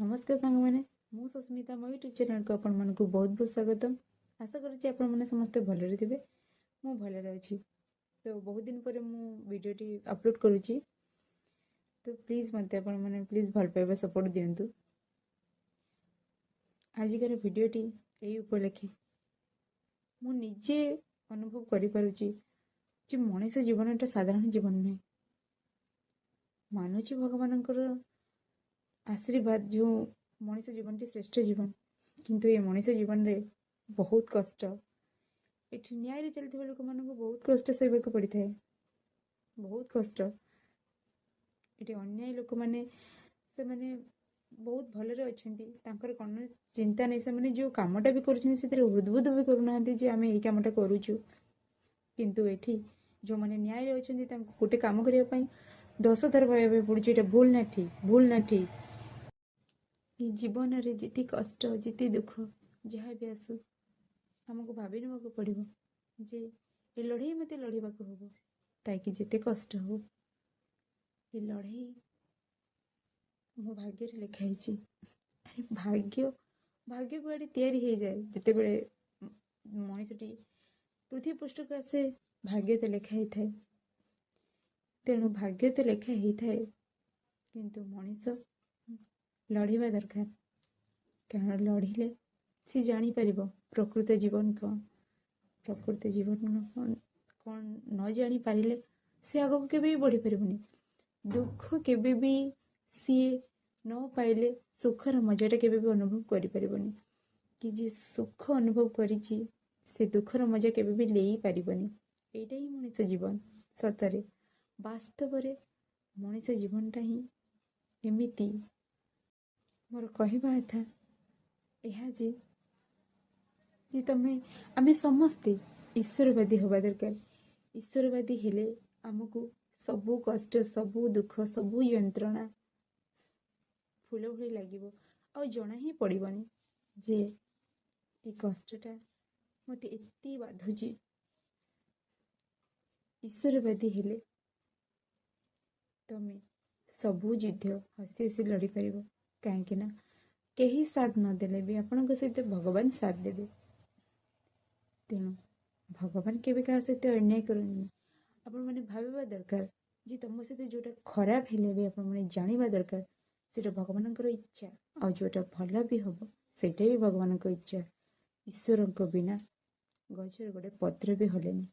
नमस्कार सांग मैंने मु सुस्मिता मो यूट्यूब चैनल को आपण मन को बहुत बहुत स्वागतम। आशा करुच्ची आपण मैंने समस्ते भलरे थे। मु भलरे अच्छी। तो बहुत दिन पर मु वीडियोटी अपलोड करुच्ची। तो प्लीज मत आपण मैंने प्लीज भल पाइबा सपोर्ट दिंतु। आजिकार वीडियोटी यही उपलक्षे मु निजे अनुभव करि पारुची जे मनुष्य जीवन एटा साधारण जीवन नहीं। मानुची भगवानंकर आशीर्वाद जो मनुष्य जीवन टी श्रेष्ठ जीवन, किंतु ये मनुष्य जीवन रे बहुत कष्ट ये न्याय चलता लोक मान बहुत कष्ट सहवाक पड़ था। बहुत कष्ट ये अन्याय लोक मैंने से मैंने बहुत भलरे अच्छा कौन चिंता नहीं। से मैंने जो कामटा भी कर हृदबोध भी करूना आम यही कामटा करुचु, किंतु ये जो मैंने न्याय अच्छा गोटे कम करने 10 थर भाई पड़ी ये भूल ना ठीक, भूल ना ठीक। जीवन रे जिति कष्ट जिति दुख जहाँ भी आसू आमको भावी ना पड़ो जे ये लड़ाई मत लड़ाक हम ताकि जिते कष्ट हो ये लड़ाई मो भाग्य लिखाई। अरे भाग्य भाग्य कुआड़े तैयारी हो जाए जिते बड़े मनीषटी पृथ्वी पृष्ठ को आसे भाग्य तो लिखाई थाए। तेणु भाग्य तो लिखाई थाए किंतु मनीष लड़वा दरकार, कारण लड़िले सी जापर प्रकृत जीवन कौन, प्रकृत जीवन कौन कौन न जानी पारे सी आग के बढ़ी पारनी। दुख के सी न पाइले सुखर मजाटा के अनुभव करें कि जी सुख अनुभव करी से दुखर मजा के ले पारनी। एटा ही मनुष्य जीवन सतरे वास्तव रे मनुष्य जीवनटा ही एमिति। मोर कहवा था यह जे तमें आमे समस्ते ईश्वरवादी हवा दरकार। ईश्वरवादी हेले आमको सबू कष्ट सबू दुख सबू यंत्रणा फूल भली लगे आ जना ही पड़बनी जे ये कष्टटा मत एत बाधुची। ईश्वरवादी हेले तमें सबू युद्ध हसी हसी लड़ी पार, कहीं ना कहीं साथ नदेले भी आपण सहित भगवान साथ देवे। तेणु भगवान केवे क्या सहित अन्याय करनी आपण मैंने भाविबा दरकार जे तुम सहित जोटा खराब हेले भी आपण मैंने जानिबा दरकार सेटा भगवानंकर इच्छा आ जोटा भल भी हम सेटा भी भगवान इच्छा। ईश्वर बिना गजर गोटे पत्र भी हलेनी।